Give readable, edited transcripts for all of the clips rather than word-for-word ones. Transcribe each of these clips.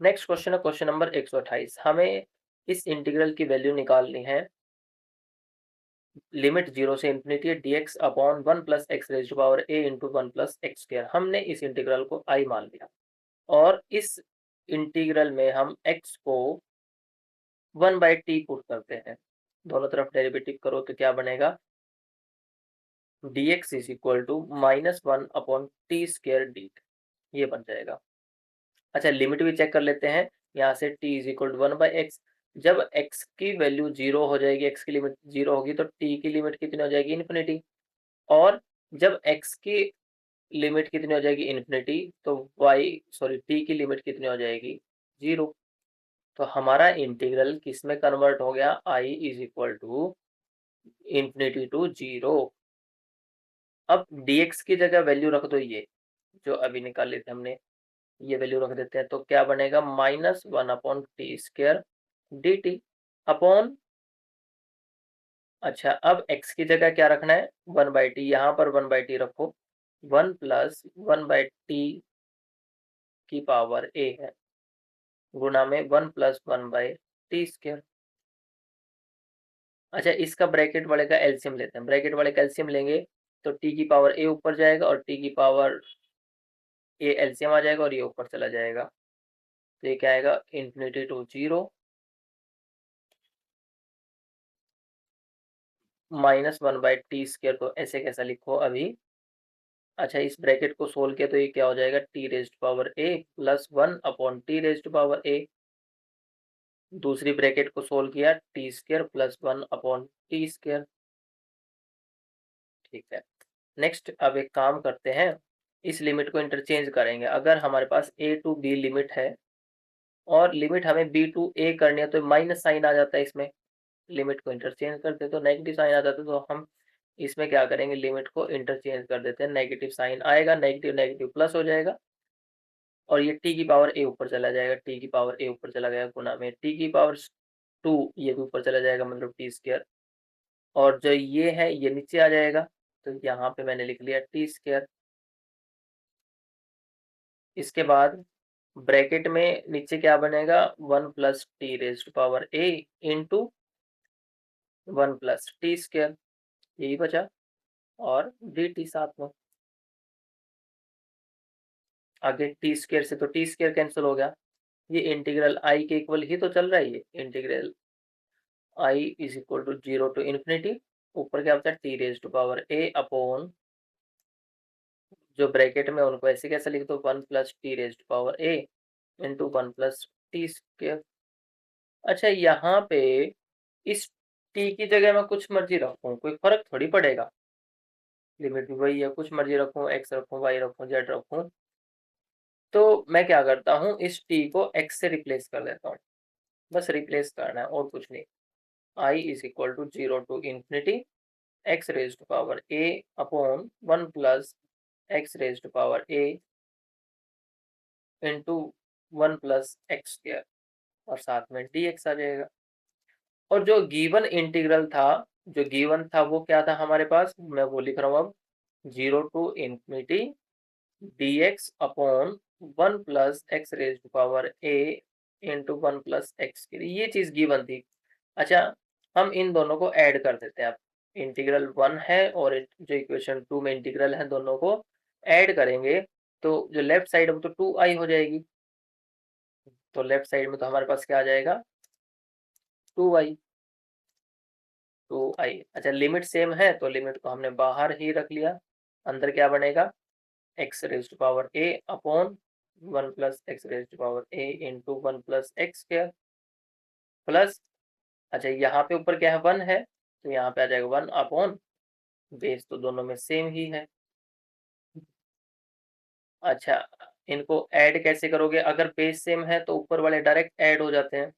Next question है question number 128। हमें इस इंटीग्रल की वैल्यू निकालनी है। लिमिट 0 से infinity dx upon 1 plus x raise to power a into 1 plus x square. हमने इस इंटीग्रल को i मान लिया और इस इंटीग्रल में हम x को 1/t पुट करते हैं। दोनों तरफ डेरिवेटिव करो तो क्या बनेगा, dx is equal to -1 upon t square dt, ये बन जाएगा। अच्छा, लिमिट भी चेक कर लेते हैं। यहाँ से t is equal to 1/x। जब x की वैल्यू 0 हो जाएगी, x की लिमिट 0 होगी, तो t की लिमिट कितनी हो जाएगी, इन्फिनिटी। और जब x की लिमिट कितनी हो जाएगी, इन्फिनिटी, तो t की लिमिट कितनी हो जाएगी, 0। तो हमारा इंटीग्रल किस में कन्वर्ट हो गया, i is equal to infinity to 0। अब dx की जगह वैल्यू रख दो, ये जो अभी निकाल लेते हमने, ये वैल्यू रख देते हैं, तो क्या बनेगा, -1 upon t square D T upon, अच्छा अब x की जगह क्या रखना है, 1/t, यहाँ पर 1/t रखो, 1 प्लस 1/t की पावर a है, गुणा में 1 प्लस 1/t स्क्र। अच्छा, इसका ब्रैकेट वाले का एलसीएम लेते हैं। ब्रैकेट वाले का एलसीएम लेंगे तो t की पावर a ऊपर जाएगा और t की पावर a एलसीएम आ जाएगा और ये ऊपर चला जाएगा, तो ये क्या आएगा, इन्फिनिटी टू 0 -1/t स्क्र। तो ऐसे कैसा लिखो अभी। अच्छा, इस ब्रैकेट को सोल्व किया तो ये क्या हो जाएगा, t raise to power a plus 1 upon t raise to power a। दूसरी ब्रैकेट को सोल्व किया, t square plus 1 upon t square. ठीक है। नेक्स्ट अब एक काम करते हैं, इस लिमिट को इंटरचेंज करेंगे। अगर हमारे पास a टू b लिमिट है और लिमिट हमें b टू a करनी है, तो माइनस साइन आ जाता है इसमें। लिमिट को इंटरचेंज करते तो नेगेटिव साइन आ जाता है, तो हम इसमें क्या करेंगे, लिमिट को इंटरचेंज कर देते हैं। नेगेटिव साइन आएगा, नेगेटिव नेगेटिव प्लस हो जाएगा और ये t की पावर a ऊपर चला जाएगा, t की पावर a ऊपर चला गया, गुना में t की पावर 2 ये भी ऊपर चला जाएगा, मतलब टी स्क्र। और जो ये है ये नीचे आ जाएगा, तो यहाँ पे मैंने लिख लिया टी स्क्र। इसके बाद ब्रैकेट में नीचे क्या बनेगा, 1 plus t raise to power a into 1 plus t square, यही बचा, और डी टी साथ में। आगे टी स्क्र से तो टी स्क्र कैंसिल हो गया। ये इंटीग्रल आई के इक्वल ही तो चल रहा है, ये integral I is equal to 0 to infinity, ऊपर क्या होता है, t raise to power a upon, जो ब्रैकेट में उनको ऐसे कैसे लिख दो, 1 plus t raise to power a into 1 plus t square. अच्छा, यहाँ पे इस t की जगह मैं कुछ मर्जी रखूँ, कोई फर्क थोड़ी पड़ेगा, लिमिट भी वही है, कुछ मर्जी रखूँ, x रखूँ, y रखूँ, z रखूँ। तो मैं क्या करता हूँ, इस t को x से रिप्लेस कर देता हूँ, बस रिप्लेस करना है और कुछ नहीं। i is equal to 0 to infinity x raise to power a upon 1 प्लस x raise to power a into 1 plus x square, और साथ में dx आ जाएगा। और जो गिवन इंटीग्रल था, जो गिवन था वो क्या था हमारे पास, मैं वो लिख रहा हूँ अब, 0 to infinity dx upon 1 plus x raise to power a into 1 plus x के लिए, ये चीज गिवन थी। अच्छा, हम इन दोनों को ऐड कर देते हैं। अब इंटीग्रल 1 है और जो इक्वेशन 2 में इंटीग्रल है, दोनों को ऐड करेंगे तो जो लेफ्ट साइड है वो तो 2i हो जाएगी, तो लेफ्ट साइड में तो हमारे पास क्या आ जाएगा, 2i। 2i, अच्छा लिमिट सेम है तो लिमिट को हमने बाहर ही रख लिया। अंदर क्या बनेगा, x raise to power a upon 1 plus x raise to power a into 1 plus x square plus, अच्छा यहाँ पे ऊपर क्या है, 1 है, तो यहाँ पे आ जाएगा 1 अपॉन, बेस तो दोनों में सेम ही है। अच्छा, इनको ऐड कैसे करोगे, अगर बेस सेम है तो ऊपर वाले डायरेक्ट ऐड हो जाते हैं,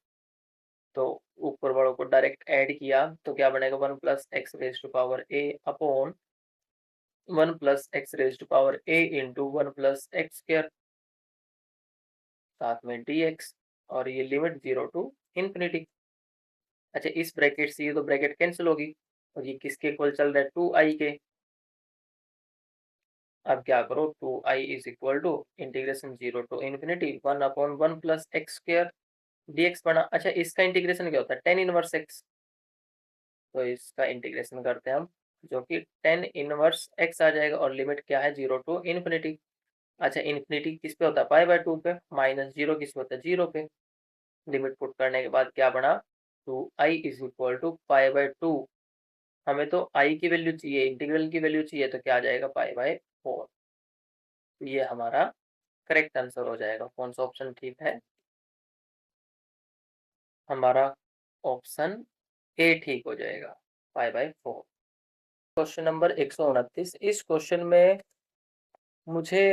तो ऊपर वालों को डायरेक्ट ऐड किया तो क्या बनेगा, 1 plus x raise to power a upon 1 plus x raise to power a into 1 plus x square, साथ में dx, और ये लिमिट 0 टू इन्फिनिटी। अच्छा, इस ब्रैकेट से ये तो ब्रैकेट कैंसिल होगी और ये किसके इक्वल चल रहा है, 2i के। अब क्या करो, 2i is equal to integration 0 to infinity 1/1 plus x square dx बना। अच्छा, इसका इंटीग्रेशन क्या होता है, टेन इनवर्स एक्स। तो इसका इंटीग्रेशन करते हैं हम, जो कि टेन इनवर्स एक्स आ जाएगा, और लिमिट क्या है, 0 टू इन्फिनिटी। अच्छा, इन्फिनिटी किस पे होता है, पाई/2 पे, माइनस जीरो किस पे होता है, 0 पे। लिमिट पुट करने के बाद क्या बना, 2i इज इक्वल टू पाई/2। हमें तो i की वैल्यू चाहिए, इंटीग्रल की वैल्यू चाहिए, तो क्या आ जाएगा, पाई/4। तो ये हमारा करेक्ट आंसर हो जाएगा। कौन सा ऑप्शन ठीक है, हमारा ऑप्शन ए ठीक हो जाएगा, पाई/4। Question number 129। इस क्वेश्चन में मुझे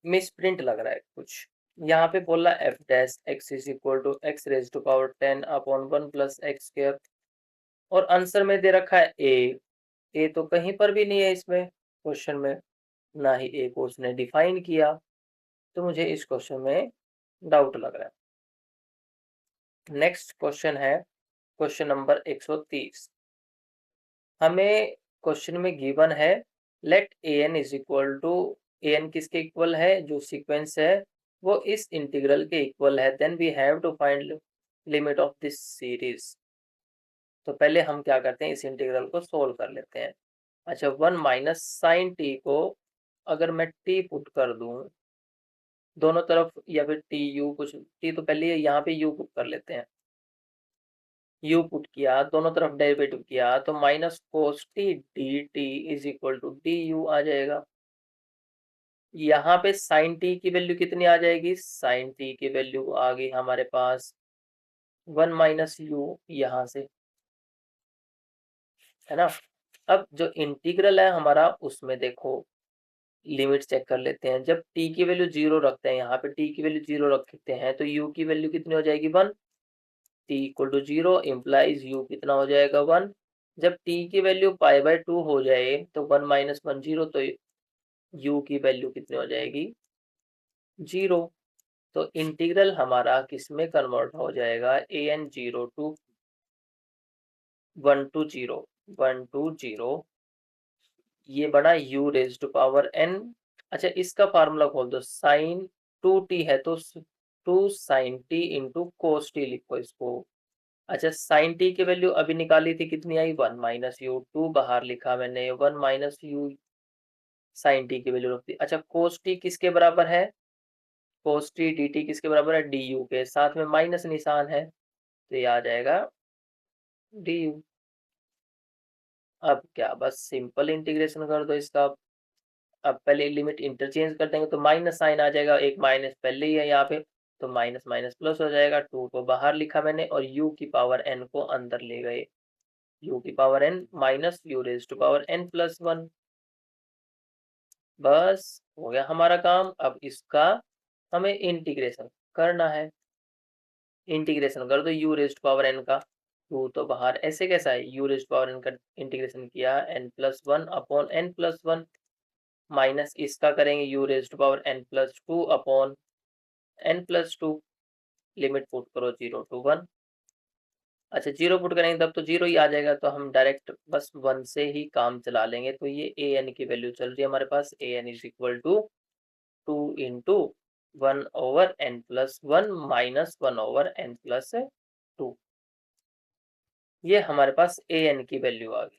मिस प्रिंट लग रहा है कुछ। यहाँ पे बोला f dash x is equal to x raise to power 10/1 plus x square, और आंसर में दे रखा है ए तो कहीं पर भी नहीं है इसमें क्वेश्चन में, ना ही ए को उसने डिफाइन किया। तो मुझे इस क्वेश्चन में डाउट लग रहा है। नेक्स्ट क्वेश्चन है क्वेश्चन नंबर 130। हमें क्वेश्चन में गिवन है let a n is equal to, a n किसके इक्वल है, जो सीक्वेंस है वो इस इंटीग्रल के इक्वल है, then we have to find limit of this series. तो पहले हम क्या करते हैं, इस इंटीग्रल को सोल्व कर लेते हैं। अच्छा, 1 माइनस साइन टी को अगर मैं टी पुट कर दूं दोनों तरफ, या फिर टी यू, कुछ टी तो पहले यहाँ पे यू पुट कर लेते हैं, यू पुट किया, दोनों तरफ डेरिवेटिव किया, तो minus cos t d t is equal to d u आ जाएगा। यहाँ पे साइन टी की वैल्यू कितनी आ जाएगी, साइन टी की वैल्यू आ गई हमारे पास 1 माइनस यू यहाँ से, है ना। अब जो इंटीग्रल है हमारा, उसमें देखो लिमिट चेक कर लेते हैं। जब t की वैल्यू 0 रखते हैं, यहाँ पे t की वैल्यू 0 रखते हैं, तो u की वैल्यू कितनी हो जाएगी, 1। t equal to 0 implies u कितना हो जाएगा, 1। जब t की वैल्यू पाई/2 हो जाए तो 1 माइनस 1 0, तो u की वैल्यू कितनी हो जाएगी, 0। तो इंटीग्रल हमारा किस में कन्वर्ट हो जाएगा, an 0 टू 1 टू 0, 1 टू 0, ये बना u raise to power n। अच्छा, इसका फार्मूला खोल दो, साइन 2t है तो 2 sine t into cos t लिखो इसको। अच्छा, साइन टी की वैल्यू अभी निकाली थी, कितनी आई, 1 माइनस यू, 2 बाहर लिखा मैंने, 1 माइनस यू साइन टी की वैल्यू रखती। अच्छा, कोस टी किसके बराबर है, कोस टी डी टी किसके बराबर है, डी यू के, साथ में माइनस निशान है, तो ये आ जाएगा डी यू। अब क्या, बस सिंपल इंटीग्रेशन कर दो इसका। अब पहले लिमिट इंटरचेंज कर देंगे तो माइनस साइन आ जाएगा, एक माइनस पहले ही है यहाँ पे, तो माइनस माइनस प्लस हो जाएगा। 2 को बाहर लिखा मैंने और u की पावर n को अंदर ले गए, u की power n minus u raise to power n plus 1। बस हो गया हमारा काम। अब इसका हमें इंटीग्रेशन करना है। इंटीग्रेशन कर दो u raise to power n का, 2 तो बाहर, ऐसे कैसा है, u raise to power n का इंटीग्रेशन किया n plus 1 upon n plus 1, minus इसका करेंगे u raise to power n plus 2 upon n plus 2, limit put करो 0 टू 1। अच्छा, 0 पुट करेंगे तब तो 0 ही आ जाएगा, तो हम डायरेक्ट बस 1 से ही काम चला लेंगे। तो ये ए एन की वैल्यू चल रही है हमारे पास, a n is equal to 2 into 1/n+1 minus 1/n+2। ये हमारे पास ए एन की वैल्यू आ गई।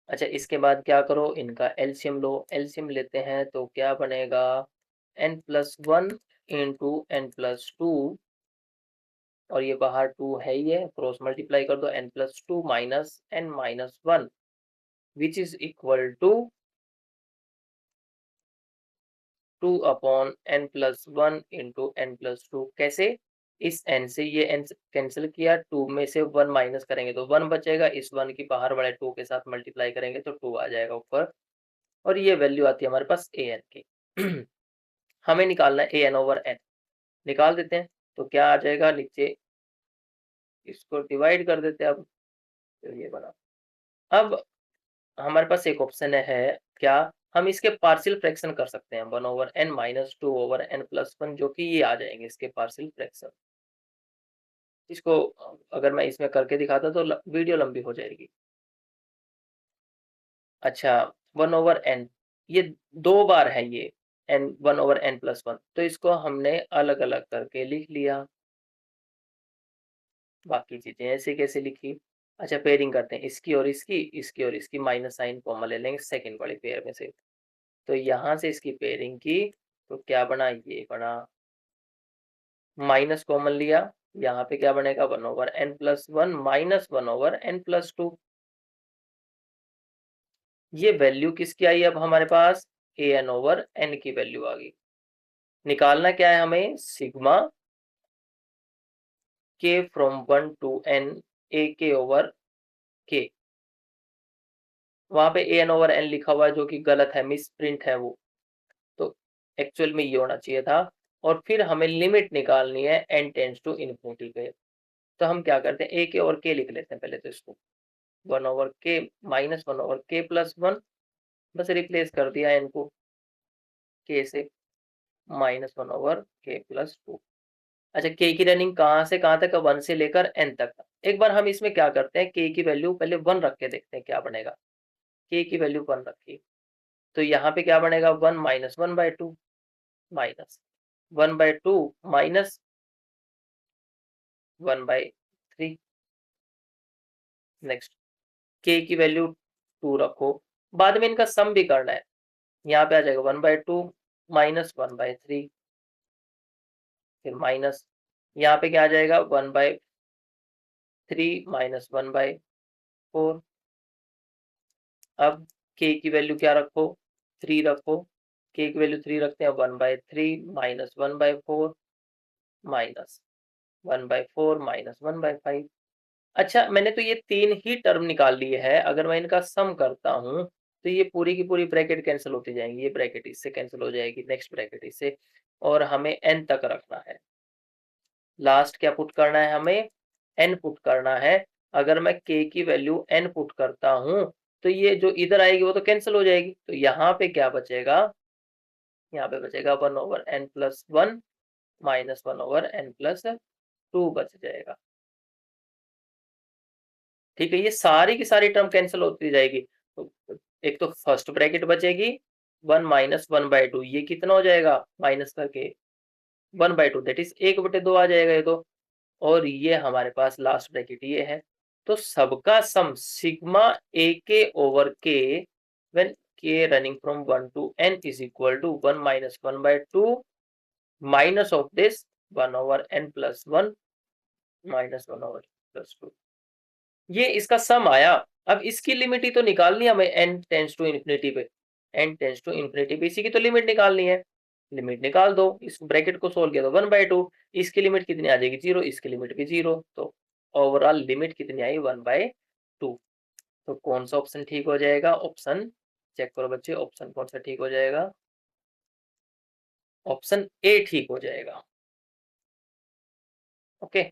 अच्छा, इसके बाद क्या करो, इनका एलसीएम लो। एलसीएम लेते हैं तो क्या बनेगा, n+1 इंटू n+2, और ये बाहर 2 है ही है, क्रॉस मल्टीप्लाई कर दो, n+2 minus n-1 which is equal to 2/n+1 into n+2। कैसे, इस n से ये n कैंसिल किया, 2 में से 1 माइनस करेंगे तो 1 बचेगा, इस 1 की बाहर वाले 2 के साथ मल्टीप्लाई करेंगे तो 2 आ जाएगा ऊपर, और ये वैल्यू आती है हमारे पास ए एन की। हमें निकालना है ए एन ओवर एन, निकाल देते हैं तो क्या आ जाएगा, नीचे इसको डिवाइड कर देते हैं। अब तो ये बना। अब हमारे पास एक ऑप्शन है, क्या हम इसके पार्शियल फ्रैक्शन कर सकते हैं, 1/n माइनस 2/n+1, जो कि ये आ जाएंगे इसके पार्शियल फ्रैक्शन। इसको अगर मैं इसमें करके दिखाता तो वीडियो लंबी हो जाएगी। अच्छा, 1/n ये 2 बार है ये n1/n+1, तो इसको हमने अलग अलग करके लिख लिया। बाकी चीजें ऐसे कैसे लिखी। अच्छा पेयरिंग करते हैं, इसकी और इसकी, इसकी और इसकी, माइनस साइन कॉमन ले लेंगे सेकेंड वाली पेयर में से। तो यहाँ से इसकी पेयरिंग की तो क्या बना, ये बना। माइनस कॉमन लिया, यहाँ पे क्या बनेगा 1/n+1 माइनस 1/n+2। ये वैल्यू किसकी आई अब हमारे पास, an/n की वैल्यू आ गई। निकालना क्या है हमें, sigma k from 1 to n ak/k। वहां पे an/n लिखा हुआ है जो कि गलत है, मिस प्रिंट है वो, तो एक्चुअल में ये होना चाहिए था। और फिर हमें लिमिट निकालनी है n टेंस टू इन्फिनिटी पे। तो हम क्या करते हैं, a के और k लिख लेते हैं पहले तो इसको, 1/k माइनस 1/k+1, बस रिप्लेस कर दिया n को k से, माइनस 1/k+2। अच्छा k की रनिंग कहाँ से कहाँ तक, 1 से लेकर n तक। एक बार हम इसमें क्या करते हैं, k की वैल्यू पहले 1 रख के देखते हैं क्या बनेगा। k की वैल्यू 1 रखी, तो यहाँ पे क्या बनेगा, 1 minus 1/2 minus 1/2 minus 1/3। Next k की वैल्यू 2 रखो, बाद में इनका सम भी करना है। यहाँ पे आ जाएगा 1/2 माइनस 1/3, फिर माइनस, यहाँ पे क्या आ जाएगा 1/3 माइनस 1/4। अब k की वैल्यू क्या रखो, 3 रखो, k की वैल्यू 3 रखते हैं, 1/3 माइनस 1/4 माइनस 1/4 माइनस 1/5। अच्छा मैंने तो ये 3 ही टर्म निकाल लिए है, अगर मैं इनका सम करता हूँ तो ये पूरी की पूरी ब्रैकेट कैंसिल होती जाएंगी, ये ब्रैकेट इससे कैंसिल हो जाएगी, नेक्स्ट ब्रैकेट इससे, और हमें n तक रखना है। लास्ट क्या पुट करना है हमें, n पुट करना है। अगर मैं k की वैल्यू n पुट करता हूं तो ये जो इधर आएगी वो तो कैंसिल हो जाएगी, तो यहाँ पे क्या बचेगा, यहाँ पे बचेगा 1/n+1 माइनस 1/n+2 बच जाएगा। ठीक है, ये सारी की सारी टर्म कैंसिल होती जाएगी, तो एक तो फर्स्ट ब्रैकेट बचेगी 1 माइनस 1/2, ये कितना हो जाएगा माइनस करके 1/2, दैट इज 1/2 आ जाएगा ये तो। और ये हमारे पास लास्ट ब्रैकेट ये है, तो सबका सम सिग्मा ए के over k when k running from 1 to n is equal to 1 minus 1/2 minus of this 1/n+1 minus 1/+2, ये इसका सम आया। अब इसकी लिमिट ही तो निकालनी है हमें n टेंस टू इन्फिनिटी पे, n टेंस टू इन्फिनिटी पे इसी की तो लिमिट निकालनी है। लिमिट निकाल दो, इस ब्रैकेट को सोल्व किया तो 1/2, इसकी लिमिट कितनी आ जाएगी 0, इसकी लिमिट भी 0, तो ओवरऑल लिमिट कितनी आई 1/2। तो कौन सा ऑप्शन ठीक हो जाएगा, ऑप्शन चेक करो बच्चे, ऑप्शन कौन सा ठीक हो जाएगा, ऑप्शन ए ठीक हो जाएगा। ओके।